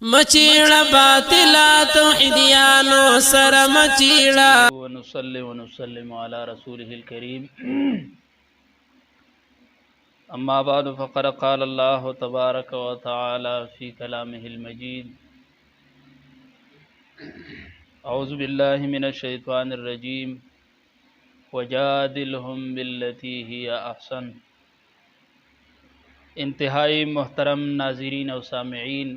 مچیڑا باطلا توحیدیانو سر مچیڑا ونصلي ونسلم على رسوله الكريم أما بعد فقد قال الله تبارك وتعالى في كلامه المجيد أعوذ بالله من الشيطان الرجيم وجادلهم بالتي هي أحسن. انتہائی محترم ناظرین او سامعین،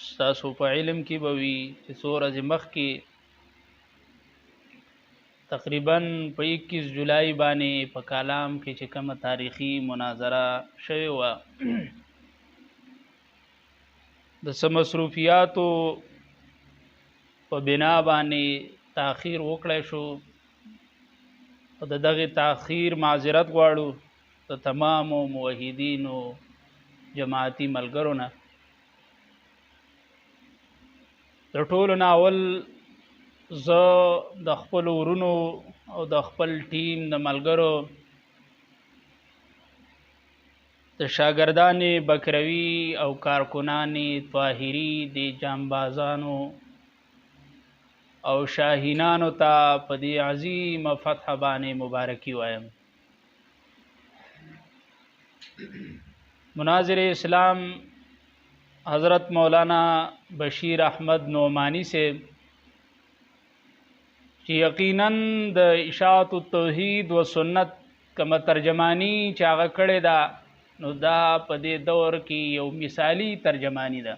ستاسو په علم کې به وي چې څو ورځې مخکې تقریبا په 21 جولای باندې په کالام کې چې کومه تاریخي مناظره شوې وه، د څه مصروفیاتو په بنا باندې تاخیر وکړی شو او د دغې تاخیر معذرت غواړو د تمامو موحدینو جماعتي ملګرو نه. د ټولو نه اول زه د خپلو ورونو او د خپل ټیم د ملګرو د شاګردانې بکروي او کارکنانې طاهري د جانبازانو او شاهینانو ته په دې عظیمه فتح باندې مبارکي وایم. مناظر اسلام حضرت مولانا بشیر احمد نعمانی سے چې یقیناً د اشاعت التوحید و سنت کومه ترجمانی چې هغه کړې ده نو دا په دې دور کې یو مثالی ترجمانی ده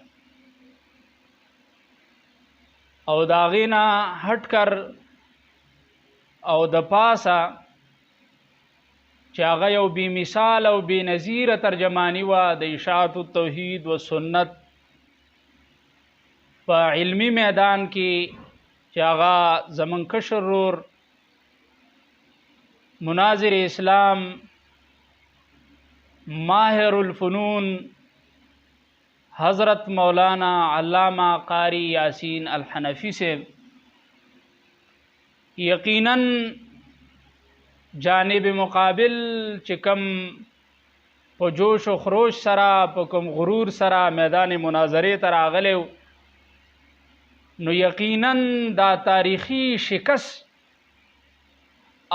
او د هغې نه هټ کر او د پاسه چې هغه یو بې مثال او بې نظیره ترجمانی وه د اشاعت التوحید و سنت په علمی میدان کې چې هغه زمون کشر رور مناظر اسلام ماهر الفنون حضرت مولانا علامہ قاری یاسین الحنفی سے یقیناً جانب مقابل چې کم په جوش و خروش سره په کوم غرور سره میدان مناظرې ته راغلی نو یقیناً دا تاریخی شکست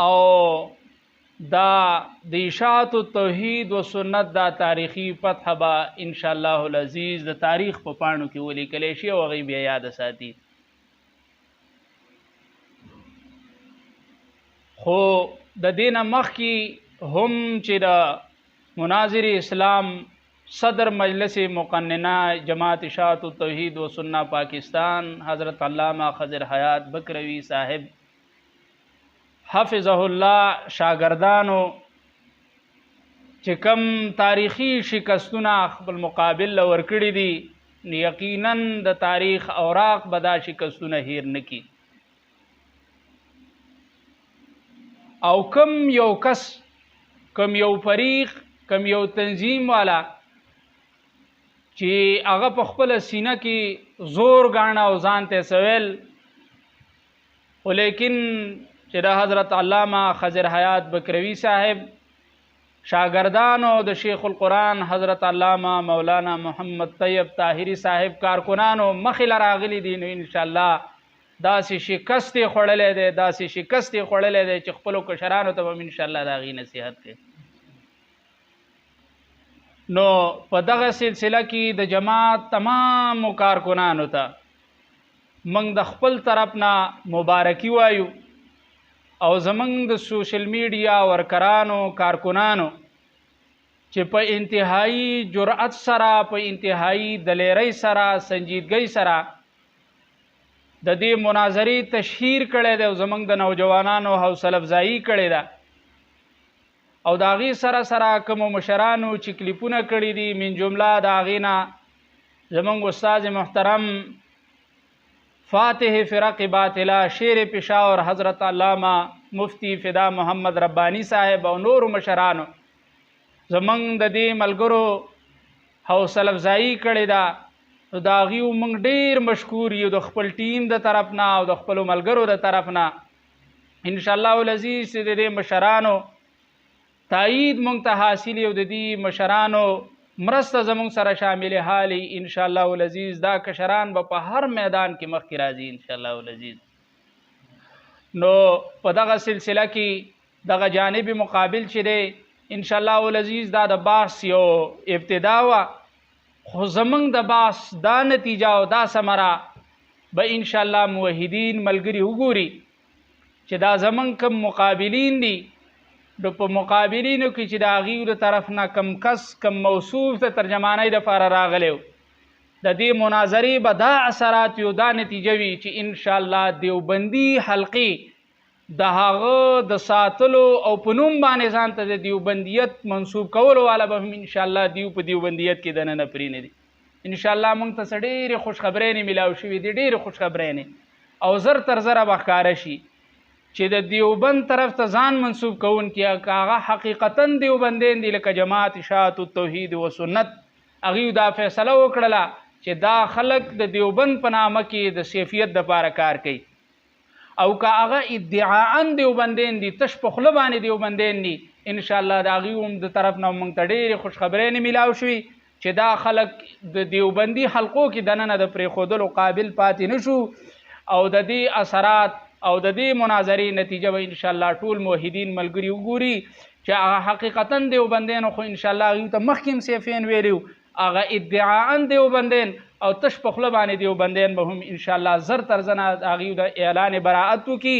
او دا د اشاعت التوحید و سنت دا تاریخی فتح به انشاءالله العزیز د تاریخ په پاڼو کې ولیکلی شي او هغې بیا یاد ساتي. خو د دې نه مخکې هم چې د مناظر اسلام صدر مجلس مقننہ جماعت اشاعت التوحید و سنت پاکستان حضرت علامہ خضر حیات بکروی صاحب حفظه الله شاگردانو چې کم تاریخی شکستونه خپل مقابل له ورکړي دي یقیناً د تاریخ اوراق به دا شکستونه هیر نه کي او کم یو کس کم یو فریق کم یو تنظیم والا چې هغه په خپله سینه کې زور ګاڼه او ځان ته سویل خو لیکن چې د حضرت علامہ خضر حیات بکروی صاحب شاگردانو د شیخ القرآن حضرت علامہ مولانا محمد طیب طاهری صاحب کارکنانو مخې له راغلي دي نو انشاءالله داسې شکست یې خوړلی دی چې خپلو کشرانو ته به هم انشاءالله د هغې نصیحت کوي. نو په دغه سلسله کې د جماعت تمامو کارکنانو ته موږ د خپل طرف نه مبارکي وایو او زموږ د سوشل میډیا ورکرانو کارکنانو چې په انتهایی جرأت سره په انتهایی دلیرۍ سره سنجیدګۍ سره د دې مناظرې تشهیر کړی دی او زموږ د نوجوانانو حوصله افزایي کړې ده او د هغې سره سره کومو مشرانو چې کلیپونه کړي دي من جمله د هغې نه زموږ استاد محترم فاتح فرق باطله شیر پشاور حضرت علامہ مفتی فدا محمد ربانی صاحب او نورو مشرانو زموږ د دې ملګرو حوصله افزایي کړې ده نو د هغې موږ ډېر مشکور یو د خپل ټیم د طرف نه او د خپلو ملګرو د طرف نه انشاءالله العزیز چې د دې مشرانو تایید موږ ته حاصل یو د دې مشرانو مرسته زمونږ سره شامل حالي ان شاء الله العزیز. دا کشران به په هر میدان کې مخکې راځي ان شاء الله العزیز. نو په دغه سلسله کې دغه جانب مقابل چې دی ان شاء الله العزیز دا د بحث یو ابتدا وه، خو زمونږ د بحث دا نتیجه او دا ثمره به ان شاء الله موحدین ملګري وګوري چې دا زمونږ کم مقابلین دي، نو په مقابلینو کې چې د هغوی د طرف نه کم کس کم موصوف د ترجمانۍ دپاره راغلی د دې مناظرې به دا اثرات یو دا نتیجه وي چې ان شاء الله دیوبندي حلقې د هغه د ساتلو او په نوم باندې ځان ته د دیوبندیت منسوب کولو والا به هم ان شاء الله دیو په دیوبندیت کې دننه پرېنه دي. ان شاء الله موږ ته ډېرې خوشخبرۍ میلاو شوي دي، ډېرې خوشخبرۍ او زر تر زره به ښکاره شي چې د دیوبند طرف ته ځان منسوب کوونکي هغه حقیقتا دیوبندین دي لکه جماعت اشاعت التوحید و سنت، هغوی دا فیصله وکړله چې دا خلک د دیوبند په نامه کې د سیفیت دپاره کار کوي، او که هغه ادعاء دیوبندین دي تش په خوله باندې دیوبندین دي ان شاء الله د هغوی هم د طرف نه موږ ته ډېرې خوشخبرۍ میلاو شوي چې دا خلک د دیوبندي حلقو کې دننه د پرېښودلو قابل پاتې نشو، او د دې اثرات او د دې مناظرې نتیجه به ان شاء الله ټول موحدین ملګري وګوري چې هغه حقیقتا دیوبندین خو ان شاء الله هغوی ته مخکې هم سیفین ویلي هغه ادعاء دیوبندین او تش په خوله باندې دیوبندین به هم ان شاء الله زر تر زنه هغوی د اعلان براعت وکړي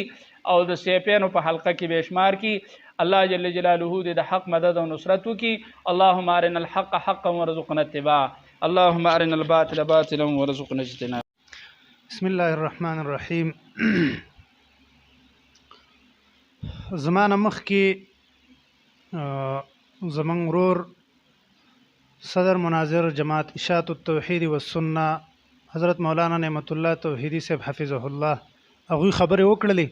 او د سیفینو په حلقه کې به شمار کړي. الله جل جلاله دې د حق مدد او نصرت وکړي. اللهم ارنا الحق حقا وارزقنا اتباعه، اللهم ارنا الباطل باطلا وارزقنا اجتنابه. بسم الله الرحمن الرحیم. زمانه مخکې زمونږ ورور صدر مناظر جماعت اشاعت التوحید و سنه حضرت مولانا نعمت الله توحیدی صاحب حفظه الله هغوی خبرې وکړلې،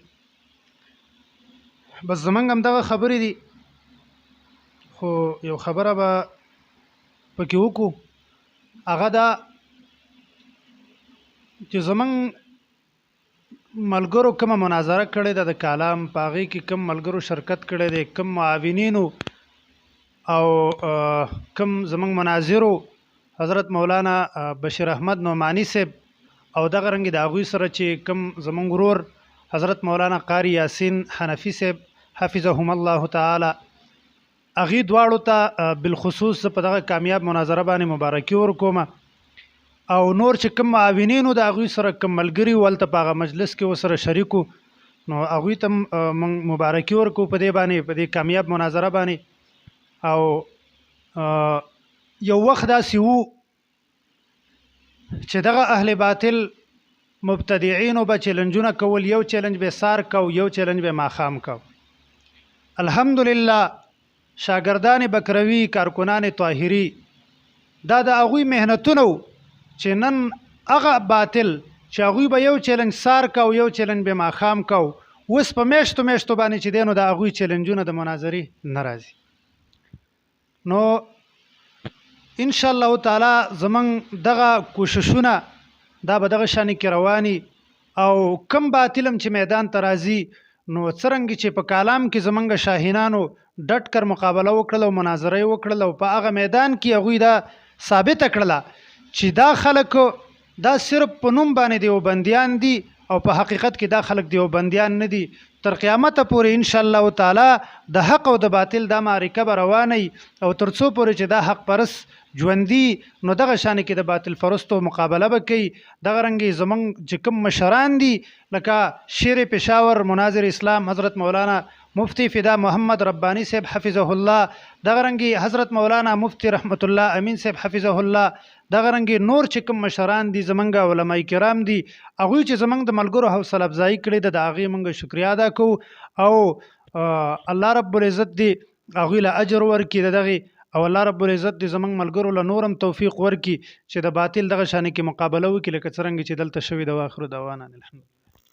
بس زمونږ هم دغه خبرې دي، خو یو خبره به پکې وکړو، هغه دا چې زمونږ ملګرو کومه مناظره کړې ده د کالام، په هغې کې کوم ملګرو شرکت کړی دی، کوم معاونینو او کوم زمونږ مناظرو حضرت مولانا بشیر احمد نعمانی صاحب او دغه رنګې د هغوی سره چې کوم زمونږ ورور حضرت مولانا قاری یاسین حنفي صاحب حفظهم الله تعالی، هغې دواړو ته بالخصوص په دغه کامیاب مناظره باندې مبارکي ورکوم، او نور چې کوم معاونینو د هغوی سره کوم ملګري ولته په هغه مجلس کې ورسره شریکو، نو هغوی ته موږ مبارکي ورکو په دې باندې، په دې کامیاب مناظره باندې. او یو وخت داسې و چې دغه اهل باطل مبتدعینو به چیلنجونه کول، یو چیلنج به سار کو، یو چیلنج به ماښام کو. الحمدلله شاگردان بکروي، کارکنان طاهري، دا د هغوی محنتونه و چې نن هغه باطل چې هغوی به یو چیلنج سار کو یو چیلنج به ماښام کو، اوس په میاشتو میاشتو باندې چې دی نو د هغوی چیلنجونه د مناظرې نه راځي. نو ان شاء الله تعالی زمونږ دغه کوششونه دا به دغه شانې کې رواني، او کم باطلم چې میدان ته راځي نو څرنګه چې په کالام کې زمونږ شاهینانو ډټ کر مقابله وکړله او مناظره یې وکړله، او په هغه میدان کې هغوی دا ثابته کړله چې دا خلک دا صرف په نوم باندې دیوبندیان دي او په حقیقت کې دا خلک دیوبندیان نه دي. تر قیامته پورې ان شاء الله تعالی د حق او د باطل دا معرکه به روانه او تر څو پورې چې دا حق پرست ژوندي نو دغه شانې کې د باطل پرستو مقابله به کوي. دغه رنګې زمونږ چې کوم مشران دي لکه شیر پېښور مناظر اسلام حضرت مولانا مفتی فدا محمد ربانی صاحب حفظه الله، دغه رنګې حضرت مولانا مفتی رحمت الله امین صاحب حفظه الله، دغه رنګې نور چې کوم مشران دي زمونږ علماء کرام دي، هغوی چې زمونږ د ملګرو حوصله افزایي کړې ده د هغې موږ شکریا ادا کوو، او الله رب العزت دې هغوی له اجر ورکړي د دغې، او الله رب العزت دې زمونږ ملګرو له نورم توفیق ورکړي چې د باطل دغه شانې کې مقابله وکړي لکه څرنګه چې دلته شوي د واخر دعوانا الحمدلله.